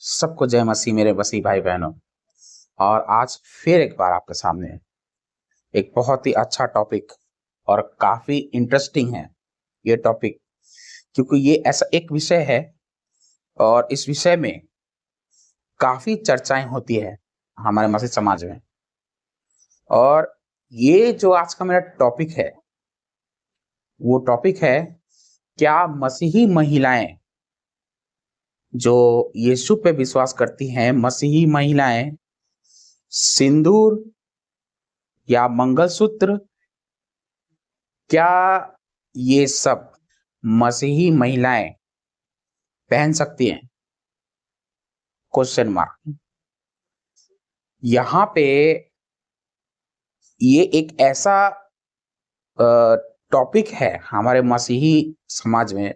सबको जय मसीह मेरे मसीह भाई बहनों। और आज फिर एक बार आपके सामने एक बहुत ही अच्छा टॉपिक और काफी इंटरेस्टिंग है ये टॉपिक, क्योंकि ये ऐसा एक विषय है और इस विषय में काफी चर्चाएं होती है हमारे मसीह समाज में। और ये जो आज का मेरा टॉपिक है वो टॉपिक है, क्या मसीही महिलाएं जो यीशु पे विश्वास करती हैं, मसीही महिलाएं सिंदूर या मंगलसूत्र, क्या ये सब मसीही महिलाएं पहन सकती हैं? Question mark. यहाँ पे ये एक ऐसा टॉपिक है हमारे मसीही समाज में,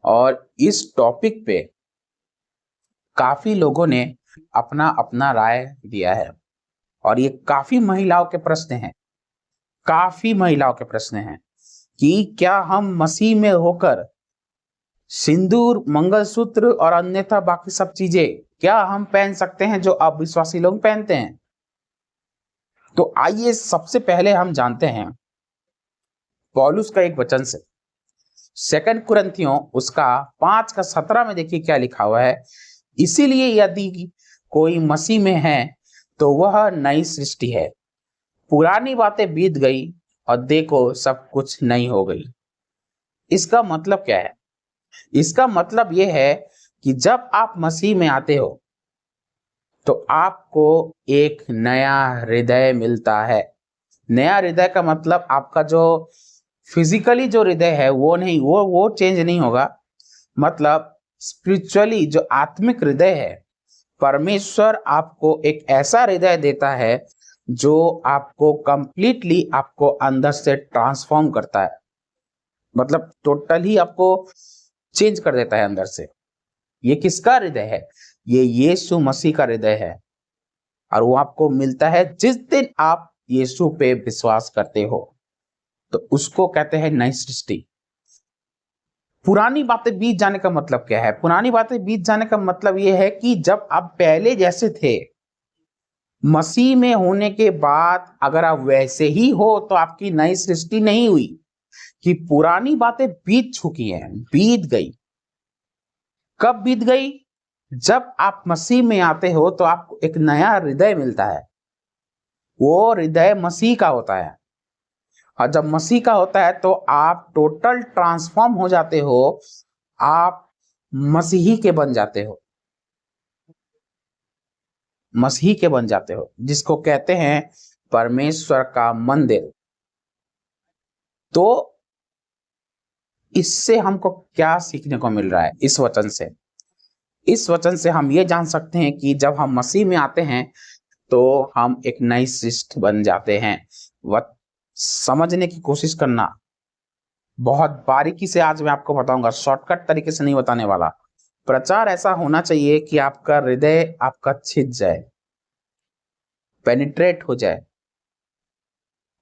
और इस टॉपिक पे काफी लोगों ने अपना अपना राय दिया है। और ये काफी महिलाओं के प्रश्न हैं, काफी महिलाओं के प्रश्न हैं कि क्या हम मसीह में होकर सिंदूर, मंगलसूत्र और अन्यथा बाकी सब चीजें क्या हम पहन सकते हैं जो अविश्वासी लोग पहनते हैं? तो आइए सबसे पहले हम जानते हैं पौलुस का एक वचन से, 2 कुरिन्थियों उसका 5:17 में। देखिए क्या लिखा हुआ है, इसीलिए यदि कोई मसीह में है तो वह नई सृष्टि है, पुरानी बातें बीत गई और देखो सब कुछ नई हो गई। इसका मतलब क्या है? इसका मतलब यह है कि जब आप मसीह में आते हो तो आपको एक नया हृदय मिलता है। नया हृदय का मतलब आपका जो फिजिकली जो हृदय है वो नहीं, वो चेंज नहीं होगा। मतलब स्पिरिचुअली जो आत्मिक हृदय है, परमेश्वर आपको एक ऐसा हृदय देता है जो आपको कंप्लीटली आपको अंदर से ट्रांसफॉर्म करता है। मतलब टोटली आपको चेंज कर देता है अंदर से। ये किसका हृदय है? ये यीशु मसीह का हृदय है, और वो आपको मिलता है जिस दिन आप यीशु पे विश्वास करते हो। तो उसको कहते हैं नई सृष्टि। पुरानी बातें बीत जाने का मतलब क्या है? पुरानी बातें बीत जाने का मतलब ये है कि जब आप पहले जैसे थे, मसीह में होने के बाद अगर आप वैसे ही हो तो आपकी नई सृष्टि नहीं हुई। कि पुरानी बातें बीत चुकी हैं, बीत गई। कब बीत गई? जब आप मसीह में आते हो तो आपको एक नया हृदय मिलता है। वो हृदय मसीह का होता है, और जब मसीह का होता है तो आप टोटल ट्रांसफॉर्म हो जाते हो, आप मसीही के बन जाते हो, मसीही के बन जाते हो, जिसको कहते हैं परमेश्वर का मंदिर। तो इससे हमको क्या सीखने को मिल रहा है? इस वचन से, इस वचन से हम ये जान सकते हैं कि जब हम मसीह में आते हैं तो हम एक नई सृष्टि बन जाते हैं। वह समझने की कोशिश करना, बहुत बारीकी से आज मैं आपको बताऊंगा, शॉर्टकट तरीके से नहीं बताने वाला। प्रचार ऐसा होना चाहिए कि आपका हृदय आपका छिद जाए, पेनिट्रेट हो जाए,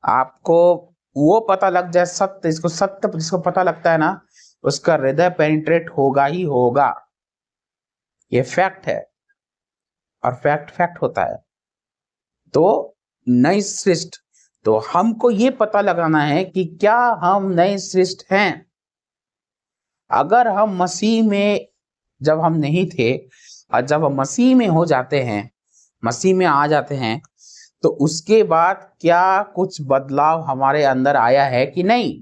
आपको वो पता लग जाए सत्य। इसको सत्य जिसको पता लगता है ना, उसका हृदय पेनिट्रेट होगा ही होगा। ये फैक्ट है, और फैक्ट फैक्ट होता है। तो नई सृष्टि, तो हमको ये पता लगाना है कि क्या हम नए सृष्टि हैं। अगर हम मसीह में जब हम नहीं थे और जब हम मसीह में हो जाते हैं, मसीह में आ जाते हैं, तो उसके बाद क्या कुछ बदलाव हमारे अंदर आया है कि नहीं?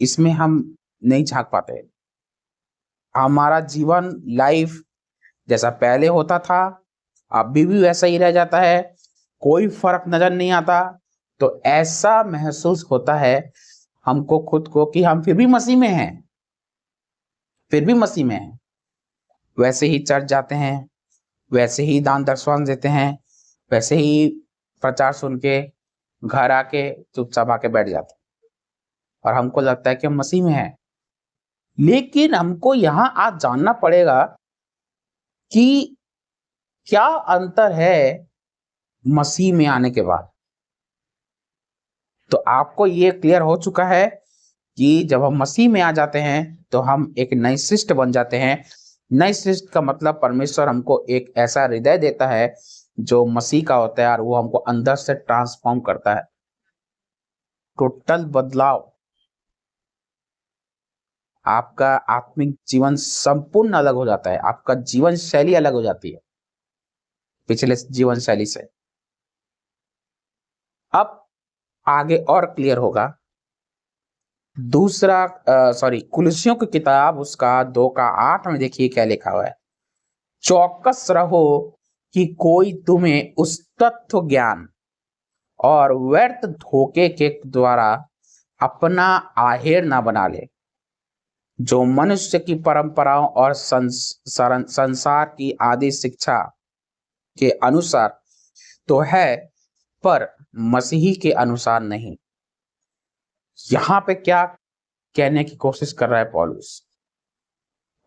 इसमें हम नहीं झांक पाते। हमारा जीवन, लाइफ जैसा पहले होता था अभी भी वैसा ही रह जाता है, कोई फर्क नजर नहीं आता। तो ऐसा महसूस होता है हमको खुद को कि हम फिर भी मसीह में हैं, फिर भी मसीह में हैं। वैसे ही चर्च जाते हैं, वैसे ही दान दक्षिणा देते हैं, वैसे ही प्रचार सुन के घर आके चुपचाप आके बैठ जाते हैं, और हमको लगता है कि हम मसीह में हैं। लेकिन हमको यहाँ आज जानना पड़ेगा कि क्या अंतर है मसीह में आने के बाद। तो आपको ये क्लियर हो चुका है कि जब हम मसीह में आ जाते हैं तो हम एक नई सृष्टि बन जाते हैं। नई सृष्टि का मतलब परमेश्वर हमको एक ऐसा हृदय देता है जो मसीह का होता है और वो हमको अंदर से ट्रांसफॉर्म करता है। टोटल बदलाव, आपका आत्मिक जीवन संपूर्ण अलग हो जाता है, आपका जीवन शैली अलग हो जाती है पिछले जीवन शैली से। अब आगे और क्लियर होगा। दूसरा कुलुस्सियों की किताब उसका 2:8 में देखिए क्या लिखा हुआ है। चौकस रहो कि कोई तुम्हें उस तत्व ज्ञान और व्यर्थ धोखे के द्वारा अपना आहेर ना बना ले, जो मनुष्य की परंपराओं और संसार की आदि शिक्षा के अनुसार तो है, पर मसीही के अनुसार नहीं। यहां पे क्या कहने की कोशिश कर रहा है पौलुस?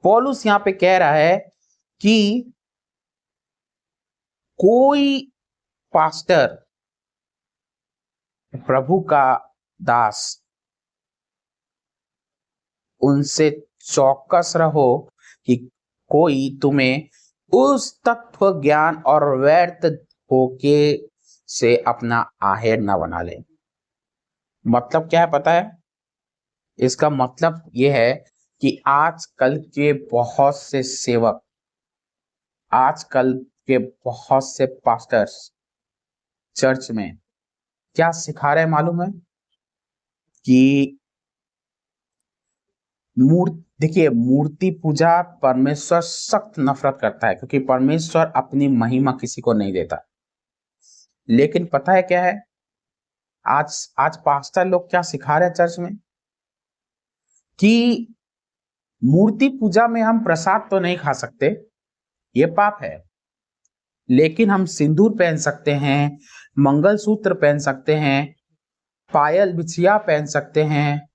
पौलुस यहां पे कह रहा है कि कोई पास्टर, प्रभु का दास, उनसे चौकस रहो कि कोई तुम्हें उस तत्व ज्ञान और व्यर्थ धोखे से अपना आहेर न बना ले। मतलब क्या है पता है? इसका मतलब यह है कि आजकल के बहुत से सेवक, आजकल के बहुत से पास्टर्स चर्च में क्या सिखा रहे हैं मालूम है? कि देखिए, मूर्ति पूजा परमेश्वर सख्त नफरत करता है, क्योंकि परमेश्वर अपनी महिमा किसी को नहीं देता। लेकिन पता है क्या है? आज आज पास्टर लोग क्या सिखा रहे हैं चर्च में कि मूर्ति पूजा में हम प्रसाद तो नहीं खा सकते, ये पाप है, लेकिन हम सिंदूर पहन सकते हैं, मंगलसूत्र पहन सकते हैं, पायल बिछिया पहन सकते हैं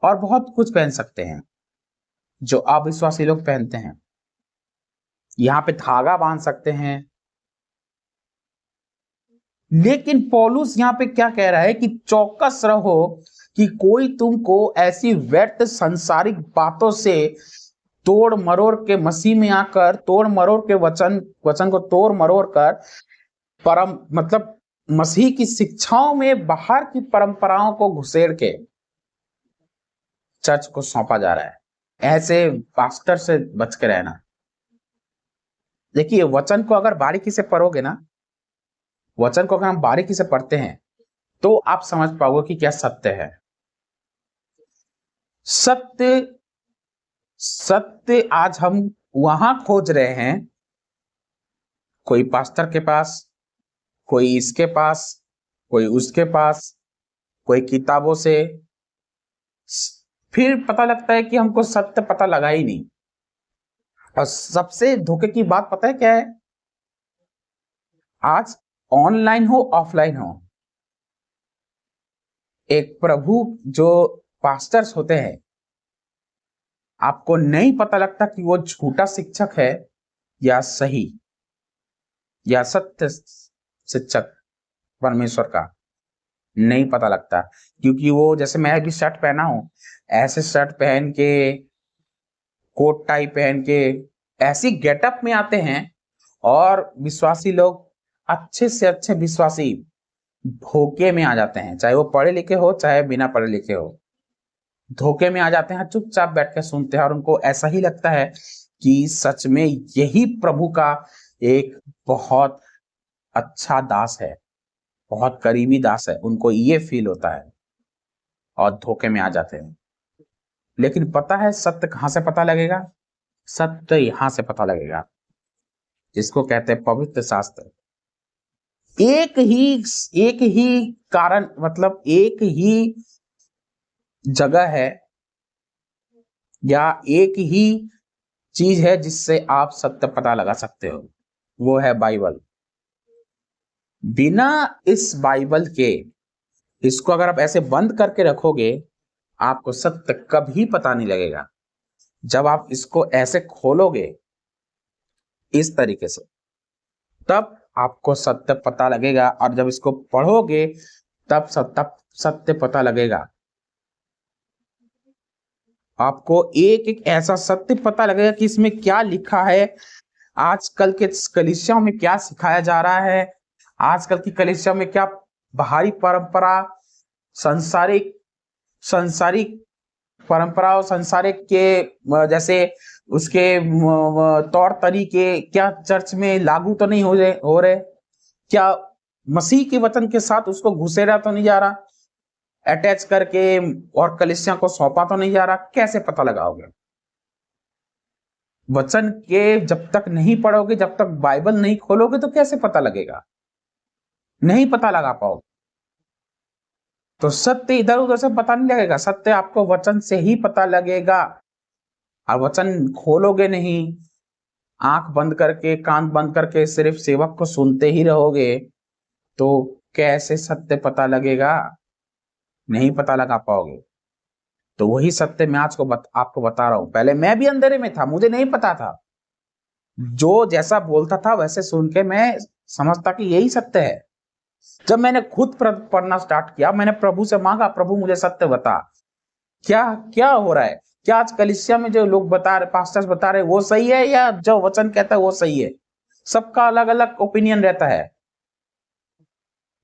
और बहुत कुछ पहन सकते हैं जो अविश्वासी लोग पहनते हैं। यहाँ पे धागा बांध सकते हैं। लेकिन पौलुस यहाँ पे क्या कह रहा है कि चौकस रहो कि कोई तुमको ऐसी व्यर्थ सांसारिक बातों से तोड़ मरोड़ के, मसीह में आकर तोड़ मरोड़ के वचन को तोड़ मरोड़ कर परम मतलब मसीह की शिक्षाओं में बाहर की परंपराओं को घुसेड़ के चर्च को सौंपा जा रहा है। ऐसे पास्टर से बच के रहना। देखिए, वचन को अगर बारीकी से पढ़ोगे ना, वचन को अगर हम बारीकी से पढ़ते हैं तो आप समझ पाओगे कि क्या सत्य है। सत्य सत्य आज हम वहां खोज रहे हैं, कोई पास्टर के पास, कोई इसके पास, कोई उसके पास, कोई किताबों से। फिर पता लगता है कि हमको सत्य पता लगा ही नहीं। और सबसे धोखे की बात पता है क्या है? आज ऑनलाइन हो ऑफलाइन हो, एक प्रभु जो पास्टर्स होते हैं, आपको नहीं पता लगता कि वो झूठा शिक्षक है या सही या सत्य शिक्षक परमेश्वर का, नहीं पता लगता। क्योंकि वो, जैसे मैं भी शर्ट पहना हूं, ऐसे शर्ट पहन के, कोट टाई पहन के, ऐसी गेटअप में आते हैं और विश्वासी लोग, अच्छे से अच्छे विश्वासी धोखे में आ जाते हैं। चाहे वो पढ़े लिखे हो, चाहे बिना पढ़े लिखे हो, धोखे में आ जाते हैं। चुपचाप बैठ के सुनते हैं और उनको ऐसा ही लगता है कि सच में यही प्रभु का एक बहुत अच्छा दास है, बहुत करीबी दास है। उनको ये फील होता है और धोखे में आ जाते हैं। लेकिन पता है सत्य कहां से पता लगेगा? सत्य यहां से पता लगेगा, जिसको कहते हैं पवित्र शास्त्र। एक ही कारण, मतलब एक ही जगह है या एक ही चीज है जिससे आप सत्य पता लगा सकते हो, वो है बाइबल। बिना इस बाइबल के, इसको अगर आप ऐसे बंद करके रखोगे, आपको सत्य कभी पता नहीं लगेगा। जब आप इसको ऐसे खोलोगे इस तरीके से, तब आपको सत्य पता लगेगा, और जब इसको पढ़ोगे तब सत्य पता लगेगा। आपको एक एक ऐसा सत्य पता लगेगा कि इसमें क्या लिखा है, आजकल के कलीसियाओं में क्या सिखाया जा रहा है, आजकल की कलीसिया में क्या बाहरी परंपरा, संसारिक संसारिक परंपरा और संसारिक के जैसे उसके तौर तरीके क्या चर्च में लागू तो नहीं हो रहे, क्या मसीह के वचन के साथ उसको घुसेड़ा तो नहीं जा रहा, अटैच करके और कलीसिया को सौंपा तो नहीं जा रहा। कैसे पता लगाओगे? वचन के जब तक नहीं पढ़ोगे, जब तक बाइबल नहीं खोलोगे तो कैसे पता लगेगा? नहीं पता लगा पाओगे। तो सत्य इधर उधर से पता नहीं लगेगा, सत्य आपको वचन से ही पता लगेगा। और वचन खोलोगे नहीं, आंख बंद करके कान बंद करके सिर्फ सेवक को सुनते ही रहोगे तो कैसे सत्य पता लगेगा? नहीं पता लगा पाओगे। तो वही सत्य मैं आज को आपको बता रहा हूं। पहले मैं भी अंधेरे में था, मुझे नहीं पता था, जो जैसा बोलता था वैसे सुन के मैं समझता कि यही सत्य है। जब मैंने खुद पढ़ना स्टार्ट किया, मैंने प्रभु से मांगा, प्रभु मुझे सत्य बता, क्या क्या हो रहा है, क्या आज कलीसिया में जो लोग बता रहे, पास्टर्स बता रहे वो सही है या जो वचन कहता है वो सही है? सबका अलग अलग ओपिनियन रहता है,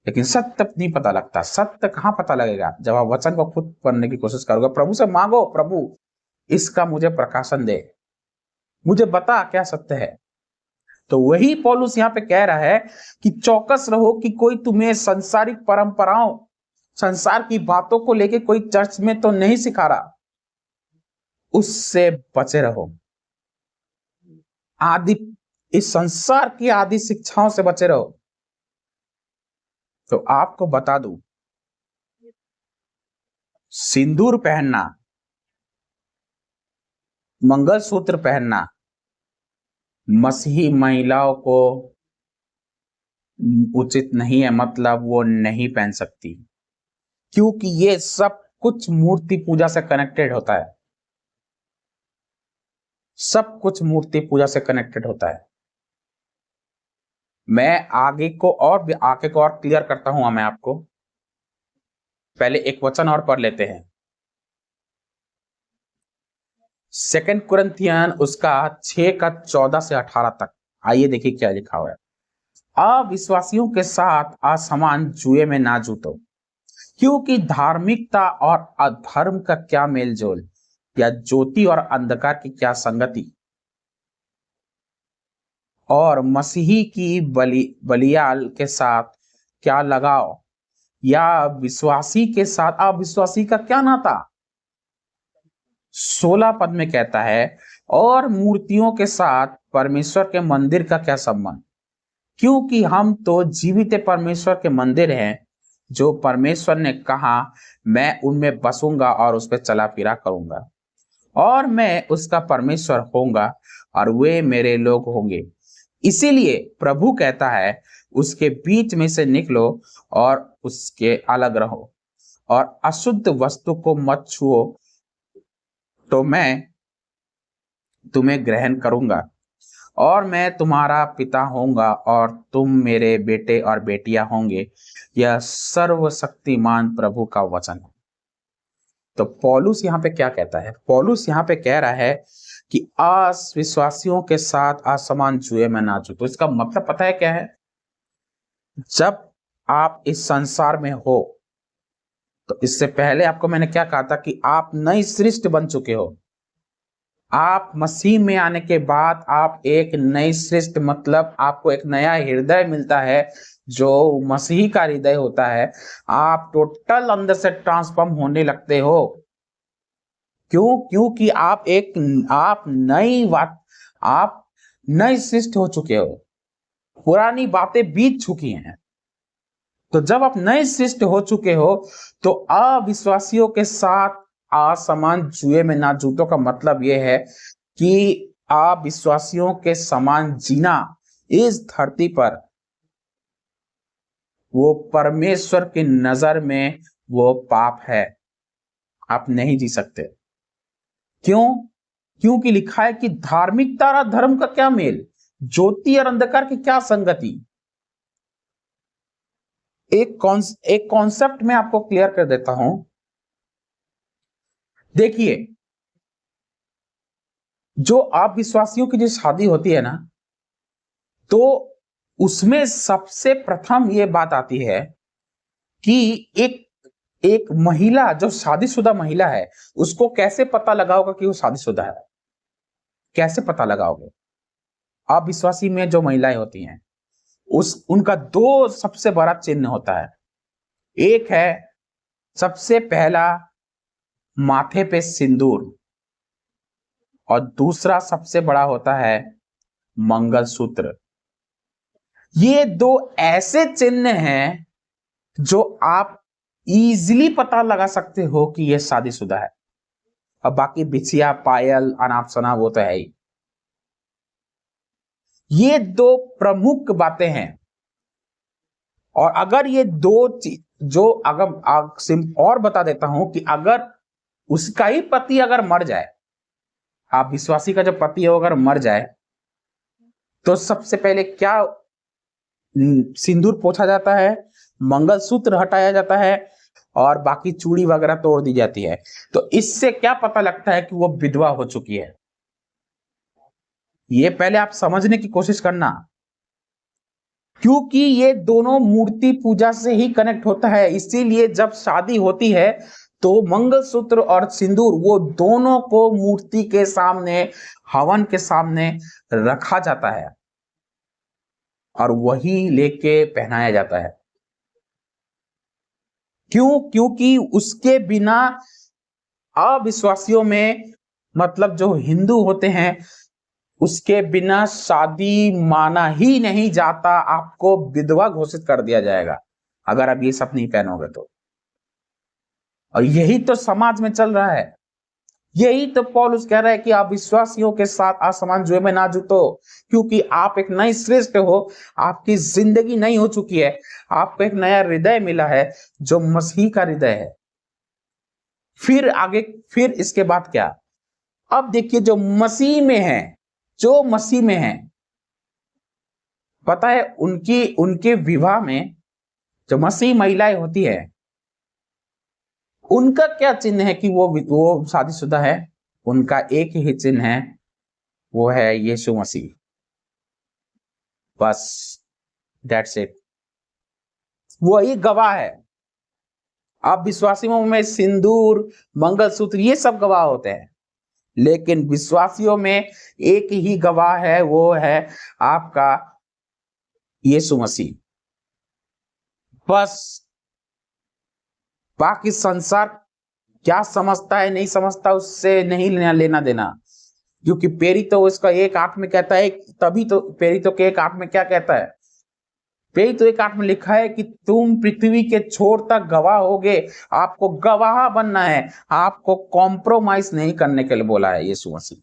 लेकिन सत्य नहीं पता लगता। सत्य कहाँ पता लगेगा? जब आप वचन को खुद पढ़ने की कोशिश करोगे, प्रभु से मांगो, प्रभु इसका मुझे प्रकाशन दे, मुझे बता क्या सत्य है। तो वही पौलुस यहाँ पे कह रहा है कि चौकस रहो कि कोई तुम्हें संसारिक परंपराओं, संसार की बातों को लेके कोई चर्च में तो नहीं सिखा रहा, उससे बचे रहो। आदि इस संसार की आदि शिक्षाओं से बचे रहो। तो आपको बता दूं, सिंदूर पहनना, मंगलसूत्र पहनना मसीही महिलाओं को उचित नहीं है, मतलब वो नहीं पहन सकती, क्योंकि ये सब कुछ मूर्ति पूजा से कनेक्टेड होता है। सब कुछ मूर्ति पूजा से कनेक्टेड होता है। मैं आगे को और क्लियर करता हूं। मैं आपको पहले एक वचन और पढ़ लेते हैं, 2 कुरिन्थियन उसका 6 का 14 से 18 तक। आइए देखिए क्या लिखा हुआ है। अविश्वासियों के साथ असमान जुए में ना जूतो, क्योंकि धार्मिकता और अधर्म का क्या मेलजोल, या ज्योति और अंधकार की क्या संगति, और मसीही की बलियाल के साथ क्या लगाव, या विश्वासी के साथ अविश्वासी का क्या नाता। 16 पद में कहता है, और मूर्तियों के साथ परमेश्वर के मंदिर का क्या संबंध, क्योंकि हम तो जीवित परमेश्वर के मंदिर हैं, जो परमेश्वर ने कहा मैं उनमें बसूंगा और उस पर चला फिरा करूंगा, और मैं उसका परमेश्वर होऊंगा और वे मेरे लोग होंगे। इसीलिए प्रभु कहता है, उसके बीच में से निकलो और उसके अलग रहो, और अशुद्ध वस्तु को मत छुओ, तो मैं तुम्हें ग्रहण करूंगा, और मैं तुम्हारा पिता होऊंगा और तुम मेरे बेटे और बेटियां होंगे। यह सर्वशक्तिमान प्रभु का वचन है। तो पौलुस यहाँ पे क्या कहता है? पौलुस यहाँ पे कह रहा है कि अविश्वासियों के साथ असमान जुए में ना जूतो। तो इसका मतलब पता है क्या है? जब आप इस संसार में हो, तो इससे पहले आपको मैंने क्या कहा था कि आप नई सृष्टि बन चुके हो। आप मसीह में आने के बाद आप एक नई सृष्टि, मतलब आपको एक नया हृदय मिलता है जो मसीह का हृदय होता है। आप टोटल अंदर से ट्रांसफॉर्म होने लगते हो। क्यों? क्योंकि आप नई सृष्टि हो चुके हो, पुरानी बातें बीत चुकी हैं। तो जब आप नए सृष्टि हो चुके हो, तो अविश्वासियों के साथ असमान जुए में ना जूतो का मतलब यह है कि अविश्वासियों के समान जीना इस धरती पर वो परमेश्वर की नजर में वो पाप है। आप नहीं जी सकते। क्यों? क्योंकि लिखा है कि धार्मिकता और धर्म का क्या मेल, ज्योति और अंधकार की क्या संगति। एक कॉन्सेप्ट में आपको क्लियर कर देता हूं। देखिए, जो अविश्वासियों की जो शादी होती है ना, तो उसमें सबसे प्रथम ये बात आती है कि एक एक महिला जो शादीशुदा महिला है, उसको कैसे पता लगाओगे कि वो शादीशुदा है? कैसे पता लगाओगे? अविश्वासी में जो महिलाएं होती हैं, उस उनका दो सबसे बड़ा चिन्ह होता है। एक है सबसे पहला माथे पे सिंदूर, और दूसरा सबसे बड़ा होता है मंगलसूत्र। ये दो ऐसे चिन्ह हैं जो आप इजीली पता लगा सकते हो कि ये शादीशुदा है। अब बाकी बिछिया, पायल, अनाप शनाप वो तो है ही। ये दो प्रमुख बातें हैं। और अगर ये दो चीज जो अगर और बता देता हूं कि अगर उसका ही पति अगर मर जाए, आप विश्वासी का जो पति है अगर मर जाए, तो सबसे पहले क्या सिंदूर पोंछा जाता है, मंगलसूत्र हटाया जाता है, और बाकी चूड़ी वगैरह तोड़ दी जाती है। तो इससे क्या पता लगता है कि वो विधवा हो चुकी है? ये पहले आप समझने की कोशिश करना, क्योंकि ये दोनों मूर्ति पूजा से ही कनेक्ट होता है। इसीलिए जब शादी होती है तो मंगलसूत्र और सिंदूर वो दोनों को मूर्ति के सामने, हवन के सामने रखा जाता है और वही लेके पहनाया जाता है। क्यों? क्योंकि उसके बिना अविश्वासियों में, मतलब जो हिंदू होते हैं, उसके बिना शादी माना ही नहीं जाता। आपको विधवा घोषित कर दिया जाएगा अगर आप ये सब नहीं पहनोगे तो। और यही तो समाज में चल रहा है। यही तो पौलुस कह रहा है कि आप विश्वासियों के साथ असमान जुए में ना जुटो, क्योंकि आप एक नई श्रेष्ठ हो, आपकी जिंदगी नई हो चुकी है, आपको एक नया हृदय मिला है जो मसीह का हृदय है। फिर आगे, फिर इसके बाद क्या? अब देखिए, जो मसीह में है, जो मसीह में है, पता है उनके विवाह में जो मसीह महिलाएं होती है, उनका क्या चिन्ह है कि वो शादीशुदा है? उनका एक ही चिन्ह है, वो है यीशु मसीह। बस, दैट्स इट। वही गवाह है। आप विश्वासियों में सिंदूर, मंगलसूत्र ये सब गवाह होते हैं, लेकिन विश्वासियों में एक ही गवाह है, वो है आपका यीशु मसीह। बस, बाकी संसार क्या समझता है नहीं समझता उससे नहीं लेना देना। क्योंकि पेरी तो उसका एक आंख में कहता है, तभी तो पेरी तो के एक आंख में क्या कहता है? पेरी तो एक आंख में लिखा है कि तुम पृथ्वी के छोर तक गवाह होगे। आपको गवाह बनना है, आपको कॉम्प्रोमाइज नहीं करने के लिए बोला है यीशु मसीह।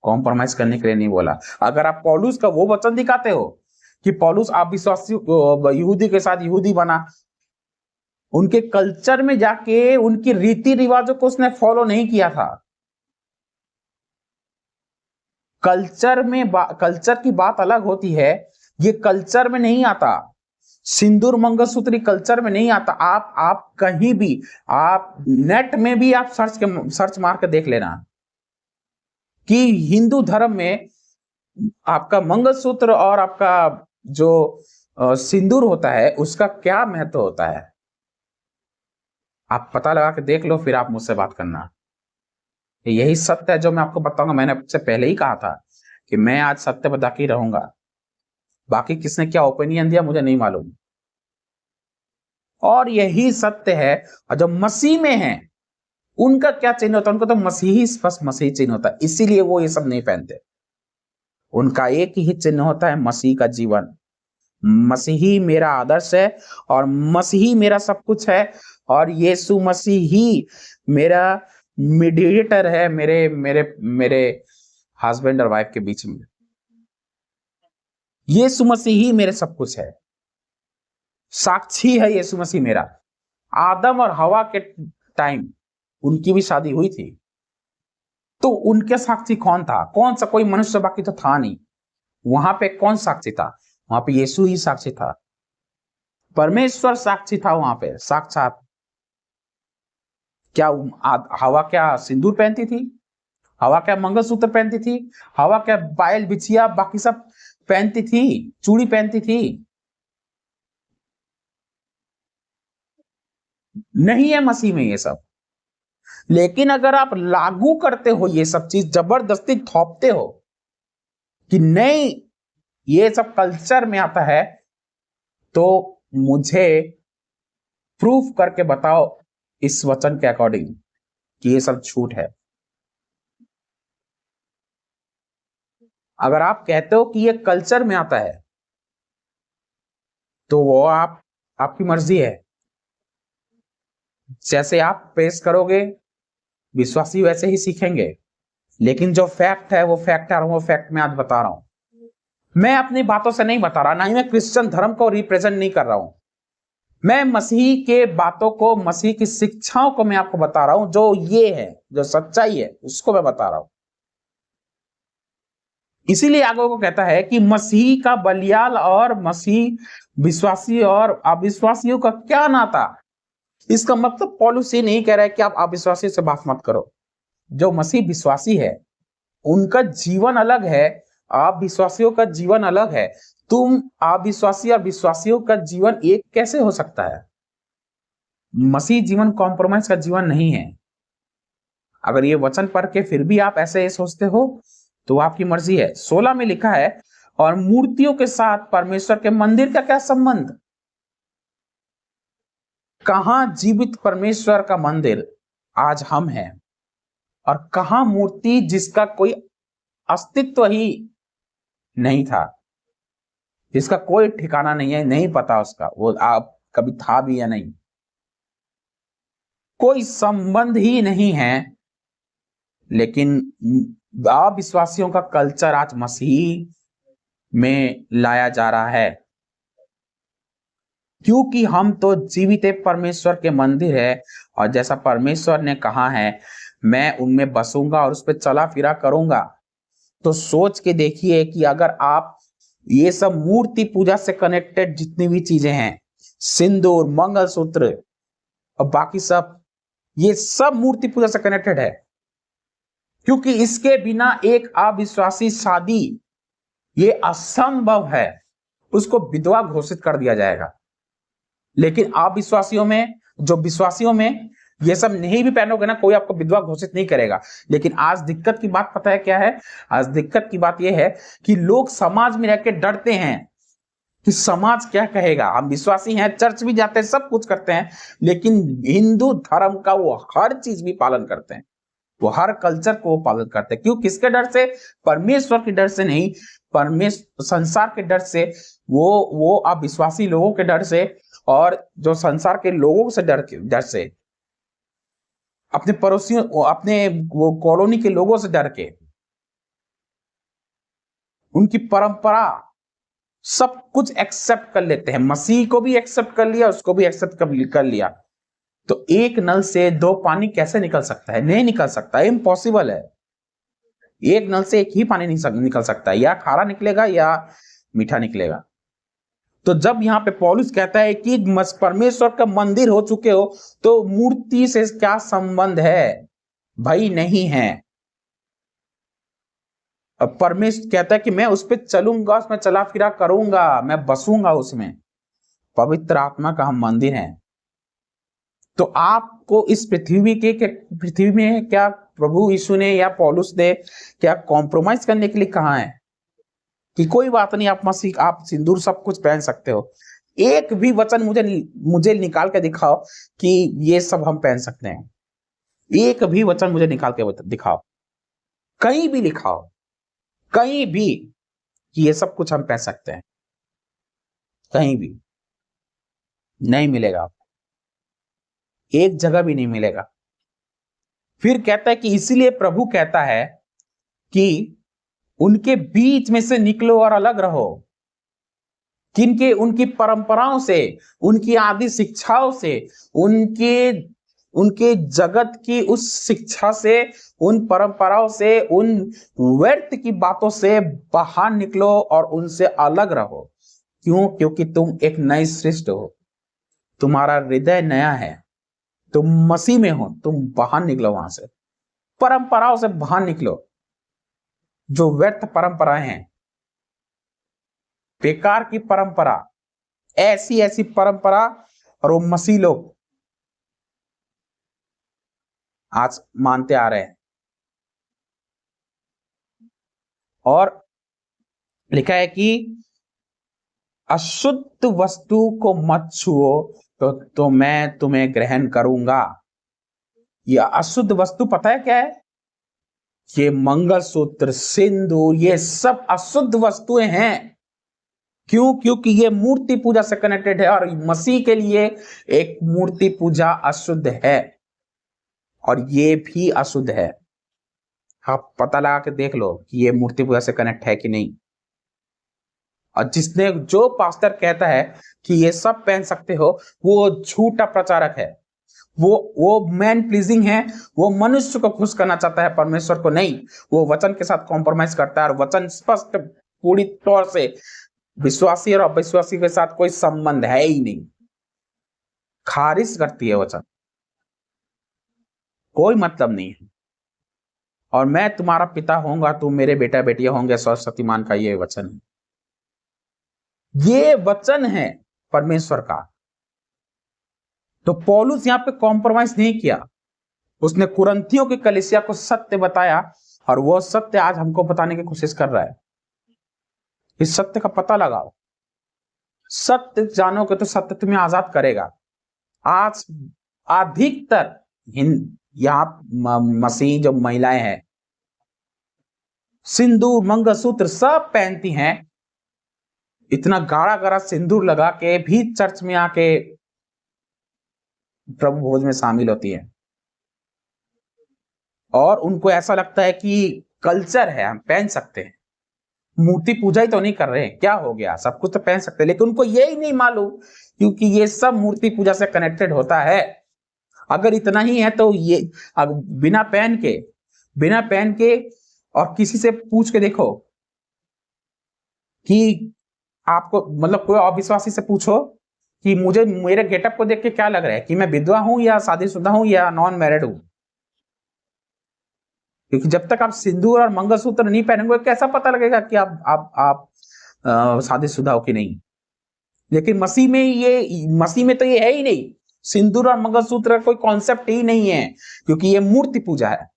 कॉम्प्रोमाइज करने के लिए नहीं बोला। अगर आप पौलुस का वो वचन दिखाते हो कि पौलुस आप विश्वासी यहूदी के साथ यहूदी बना, उनके कल्चर में जाके उनकी रीति रिवाजों को उसने फॉलो नहीं किया था। कल्चर की बात अलग होती है, ये कल्चर में नहीं आता। सिंदूर मंगलसूत्री कल्चर में नहीं आता। आप कहीं भी, आप नेट में भी आप सर्च मार के देख लेना कि हिंदू धर्म में आपका मंगलसूत्र और आपका जो सिंदूर होता है उसका क्या महत्व होता है। आप पता लगा के देख लो, फिर आप मुझसे बात करना। यही सत्य है जो मैं आपको बताऊंगा। मैंने आपसे पहले ही कहा था कि मैं आज सत्य बता के रहूंगा। बाकी किसने क्या ओपिनियन दिया मुझे नहीं मालूम, और यही सत्य है। और जो मसीह में है उनका क्या चिन्ह होता है? उनको तो मसीही, बस मसीही चिन्ह होता है, इसीलिए वो ये सब नहीं पहनते। उनका एक ही चिन्ह होता है, मसीह का जीवन। मसीही मेरा आदर्श है और मसीही मेरा सब कुछ है, और यीशु मसीह ही मेरा मीडिएटर है मेरे मेरे मेरे हस्बैंड और वाइफ के बीच में। यीशु मसीह ही मेरे सब कुछ है, साक्षी है यीशु मसीह मेरा। आदम और हवा के टाइम उनकी भी शादी हुई थी, तो उनके साक्षी कौन था? कौन सा? कोई मनुष्य बाकी तो था नहीं। वहां पे कौन साक्षी था? वहां पे यीशु ही साक्षी था, परमेश्वर साक्षी था वहां पे साक्षात। क्या हवा क्या सिंदूर पहनती थी? हवा क्या मंगलसूत्र पहनती थी? हवा क्या पायल बिछिया बाकी सब पहनती थी, चूड़ी पहनती थी? नहीं है मसीह में ये सब। लेकिन अगर आप लागू करते हो ये सब चीज, जबरदस्ती थोपते हो कि नहीं ये सब कल्चर में आता है, तो मुझे प्रूफ करके बताओ इस वचन के अकॉर्डिंग कि ये सब झूठ है। अगर आप कहते हो कि ये कल्चर में आता है तो वो आपकी मर्जी है। जैसे आप पेश करोगे विश्वासी वैसे ही सीखेंगे। लेकिन जो फैक्ट है वो फैक्ट है, और वो फैक्ट मैं आज बता रहा हूं। मैं अपनी बातों से नहीं बता रहा, ना ही मैं क्रिश्चियन धर्म को रिप्रेजेंट नहीं कर रहा हूं। मैं मसीह के बातों को, मसीह की शिक्षाओं को मैं आपको बता रहा हूं। जो ये है, जो सच्चाई है, उसको मैं बता रहा हूं। इसीलिए आगे को कहता है कि मसीह का बलियाल और मसीह विश्वासी और अविश्वासियों का क्या नाता। इसका मतलब पौलुस ये नहीं कह रहा है कि आप अविश्वासी से बात मत करो। जो मसीह विश्वासी है उनका जीवन अलग है, आप विश्वासियों का जीवन अलग है। तुम अविश्वासी और विश्वासियों का जीवन एक कैसे हो सकता है? मसीह जीवन कॉम्प्रोमाइज का जीवन नहीं है। अगर ये वचन पढ़ के फिर भी आप ऐसे सोचते हो तो आपकी मर्जी है। 16 में लिखा है, और मूर्तियों के साथ परमेश्वर के मंदिर का क्या संबंध? कहां जीवित परमेश्वर का मंदिर आज हम हैं, और कहां मूर्ति जिसका कोई अस्तित्व ही नहीं था, जिसका कोई ठिकाना नहीं है, नहीं पता उसका वो आप कभी था भी या नहीं, कोई संबंध ही नहीं है। लेकिन अविश्वासियों का कल्चर आज मसीह में लाया जा रहा है, क्योंकि हम तो जीवित परमेश्वर के मंदिर है। और जैसा परमेश्वर ने कहा है, मैं उनमें बसूंगा और उस पर चला फिरा करूंगा। तो सोच के देखिए कि अगर आप ये सब मूर्ति पूजा से कनेक्टेड जितनी भी चीजें हैं, सिंदूर, मंगलसूत्र और बाकी सब, ये सब मूर्ति पूजा से कनेक्टेड है। क्योंकि इसके बिना एक अविश्वासी शादी ये असंभव है, उसको विधवा घोषित कर दिया जाएगा। लेकिन अविश्वासियों में, जो विश्वासियों में ये सब नहीं भी पहनोगे ना, कोई आपको विधवा घोषित नहीं करेगा। लेकिन आज दिक्कत की बात पता है क्या है? आज दिक्कत की बात यह है कि लोग समाज में रह के डरते हैं कि समाज क्या कहेगा। हम विश्वासी हैं, चर्च भी जाते हैं, सब कुछ करते हैं, लेकिन हिंदू धर्म का वो हर चीज भी पालन करते हैं, वो हर कल्चर को पालन करते हैं। क्यों? किसके डर से? परमेश्वर के डर से नहीं, परमेश्वर संसार के डर से, वो अविश्वासी लोगों के डर से, और जो संसार के लोगों से डर से, अपने पड़ोसियों, अपने वो कॉलोनी के लोगों से डर के, उनकी परंपरा सब कुछ एक्सेप्ट कर लेते हैं। मसीह को भी एक्सेप्ट कर लिया, उसको भी एक्सेप्ट कर लिया। तो एक नल से दो पानी कैसे निकल सकता है? नहीं निकल सकता, इम्पॉसिबल है। एक नल से एक ही पानी निकल सकता है, या खारा निकलेगा या मीठा निकलेगा। तो जब यहाँ पे पौलुस कहता है कि परमेश्वर का मंदिर हो चुके हो, तो मूर्ति से क्या संबंध है? भाई नहीं है। अब परमेश्वर कहता है कि मैं उस पर चलूंगा, उसमें चला फिरा करूंगा, मैं बसूंगा उसमें। पवित्र आत्मा का हम मंदिर हैं। तो आपको इस पृथ्वी में क्या प्रभु यीशु ने या पौलुस ने क्या कॉम्प्रोमाइज करने के लिए कहा है कि कोई बात नहीं, आप सिंदूर सब कुछ पहन सकते हो? एक भी वचन मुझे निकाल के दिखाओ कि ये सब हम पहन सकते हैं। एक भी वचन मुझे निकाल के दिखाओ, कहीं भी लिखाओ, कहीं भी कि ये सब कुछ हम पहन सकते हैं। कहीं भी नहीं मिलेगा आपको, एक जगह भी नहीं मिलेगा। फिर कहता है कि इसीलिए प्रभु कहता है कि उनके बीच में से निकलो और अलग रहो। किनके? उनकी परंपराओं से, उनकी आदि शिक्षाओं से, उनके जगत की उस शिक्षा से, उन परंपराओं से, उन व्यर्थ की बातों से बाहर निकलो और उनसे अलग रहो। क्यों? क्योंकि तुम एक नई सृष्टि हो, तुम्हारा हृदय नया है, तुम मसीह में हो, तुम बाहर निकलो वहां से। परंपराओं से बाहर निकलो। जो व्यर्थ परंपराएं हैं, बेकार की परंपरा, ऐसी ऐसी परंपरा और वो मसीह लोग आज मानते आ रहे हैं। और लिखा है कि अशुद्ध वस्तु को मत छुओ तो मैं तुम्हें ग्रहण करूंगा। यह अशुद्ध वस्तु पता है क्या है? ये मंगलसूत्र, सिंदूर, ये सब अशुद्ध वस्तुएं हैं। क्यों? क्योंकि ये मूर्ति पूजा से कनेक्टेड है और मसीह के लिए एक मूर्ति पूजा अशुद्ध है और ये भी अशुद्ध है। आप पता लगा के देख लो कि ये मूर्ति पूजा से कनेक्ट है कि नहीं। और जिसने जो पास्टर कहता है कि ये सब पहन सकते हो, वो झूठा प्रचारक है। वो मैन प्लीजिंग है। वो मनुष्य को खुश करना चाहता है, परमेश्वर को नहीं। वो वचन के साथ कॉम्प्रोमाइज करता है और वचन स्पष्ट पूरी तौर से विश्वासी और अविश्वासी के साथ कोई संबंध है ही नहीं। खारिज करती है वचन, कोई मतलब नहीं है। और मैं तुम्हारा पिता होऊंगा, तुम मेरे बेटा बेटियां होंगे, सरस्वतीमान का ये वचन है। ये वचन है परमेश्वर का। तो पौलुस यहां पे कॉम्प्रोमाइज नहीं किया। उसने कुरिन्थियों की कलीसिया को सत्य बताया और वो सत्य आज हमको बताने की कोशिश कर रहा है। इस सत्य का पता लगाओ, सत्य जानोगे तो सत्य तुम्हें आजाद करेगा। आज अधिकतर यहाँ मसीह जो महिलाएं हैं, सिंदूर मंगलसूत्र सब पहनती हैं। इतना गाढ़ा गाढ़ा सिंदूर लगा के भी चर्च में आके प्रभु भोज में शामिल होती है और उनको ऐसा लगता है कि कल्चर है, हम पहन सकते हैं। मूर्ति पूजा ही तो नहीं कर रहे हैं, क्या हो गया, सब कुछ तो पहन सकते हैं। लेकिन उनको ये ही नहीं मालूम, क्योंकि ये सब मूर्ति पूजा से कनेक्टेड होता है। अगर इतना ही है तो ये बिना पहन के और किसी से पूछ के देखो कि आपको, मतलब कोई अविश्वासी से पूछो कि मुझे मेरे गेटअप को देख के क्या लग रहा है, कि मैं विधवा हूं या शादीशुदा हूं या नॉन मैरिड हूं। क्योंकि जब तक आप सिंदूर और मंगलसूत्र नहीं पहनेंगे, कैसा पता लगेगा कि आप शादीशुदा हो कि नहीं। लेकिन मसीह में तो ये है ही नहीं। सिंदूर और मंगलसूत्र का कोई कॉन्सेप्ट ही नहीं है, क्योंकि ये मूर्ति पूजा है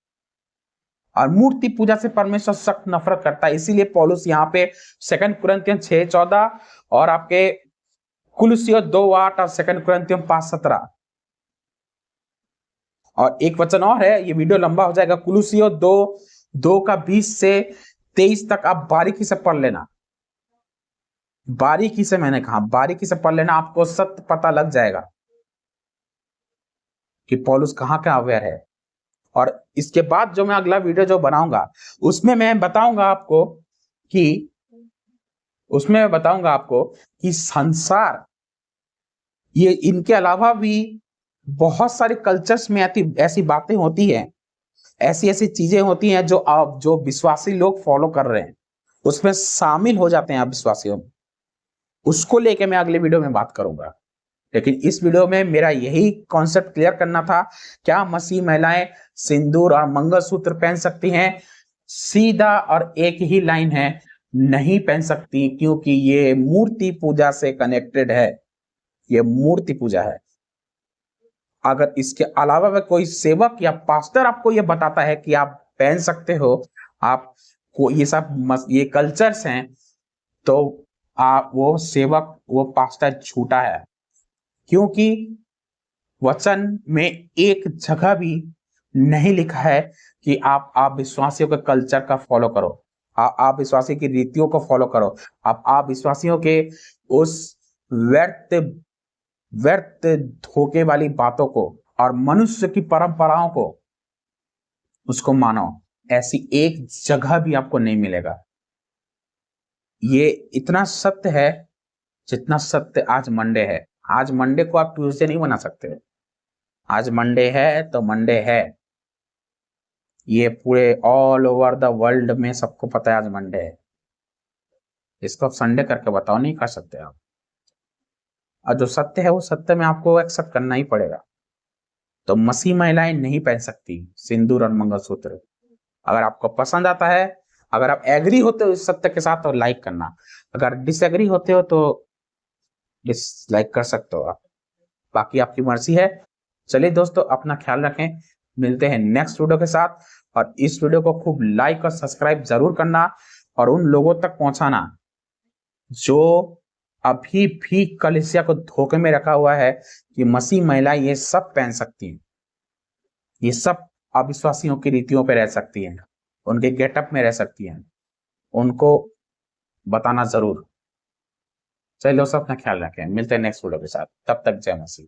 और मूर्ति पूजा से परमेश्वर सख्त नफरत करता है। इसीलिए पौलुस यहाँ पे 2 कुरिन्थियों 6:14 और आपके कुलुसियों 2:8 और 2 कुरिन्थियों 5:17 और एक वचन और है, ये वीडियो लंबा हो जाएगा। कुलुसियों 2 का 20 से 23 तक आप बारीकी से पढ़ लेना। बारीकी से, मैंने कहा बारीकी से पढ़ लेना, आपको सत्य पता लग जाएगा कि पौलुस कहाँ का अवेयर है। और इसके बाद जो मैं अगला वीडियो जो बनाऊंगा उसमें मैं बताऊंगा आपको कि संसार, ये इनके अलावा भी बहुत सारे कल्चर्स में ऐसी बातें होती हैं, ऐसी ऐसी चीजें होती हैं जो विश्वासी लोग फॉलो कर रहे हैं, उसमें शामिल हो जाते हैं आप विश्वासियों में। उसको लेके मैं अगले वीडियो में बात करूंगा। लेकिन इस वीडियो में मेरा यही कॉन्सेप्ट क्लियर करना था, क्या मसीह महिलाएं सिंदूर और मंगलसूत्र पहन सकती हैं? सीधा और एक ही लाइन है, नहीं पहन सकती, क्योंकि ये मूर्ति पूजा से कनेक्टेड है। ये मूर्ति पूजा है। अगर इसके अलावा में कोई सेवक या पास्टर आपको ये बताता है कि आप पहन सकते हो, आपको ये सब ये कल्चर्स हैं, तो आप वो सेवक, वो पास्टर झूठा है। क्योंकि वचन में एक जगह भी नहीं लिखा है कि आप विश्वासियों के कल्चर का फॉलो करो, आप विश्वासी की रीतियों को फॉलो करो, आप विश्वासियों के उस व्यर्थ धोखे वाली बातों को और मनुष्य की परंपराओं को उसको मानो। ऐसी एक जगह भी आपको नहीं मिलेगा। ये इतना सत्य है जितना सत्य आज मंडे है। आज मंडे को आप ट्यूसडे नहीं बना सकते। आज मंडे है तो मंडे है। ये पूरे ऑल ओवर द वर्ल्ड में सबको पता है आज मंडे है। इसको आप संडे करके बताओ, नहीं कर सकते आप। और जो सत्य है वो सत्य में आपको एक्सेप्ट करना ही पड़ेगा। तो मसीह महिलाएं नहीं पहन सकती सिंदूर और मंगलसूत्र। अगर आपको पसंद आता है, अगर आप एग्री होते हो इस सत्य के साथ तो लाइक करना, अगर डिसएग्री होते हो तो डिसलाइक कर सकते हो आप, बाकी आपकी मर्जी है। चलिए दोस्तों, अपना ख्याल रखें, मिलते हैं नेक्स्ट वीडियो के साथ। और इस वीडियो को खूब लाइक और सब्सक्राइब जरूर करना और उन लोगों तक पहुंचाना जो अभी भी कलीसिया को धोखे में रखा हुआ है कि मसीह महिला ये सब पहन सकती हैं, ये सब अविश्वासियों की रीतियों पे रह सकती हैं, उनके गेटअप में रह सकती हैं, उनको बताना जरूर। चलिए दोस्तों, अपना ख्याल रखें, मिलते हैं नेक्स्ट वीडियो के साथ, तब तक जय मसीह।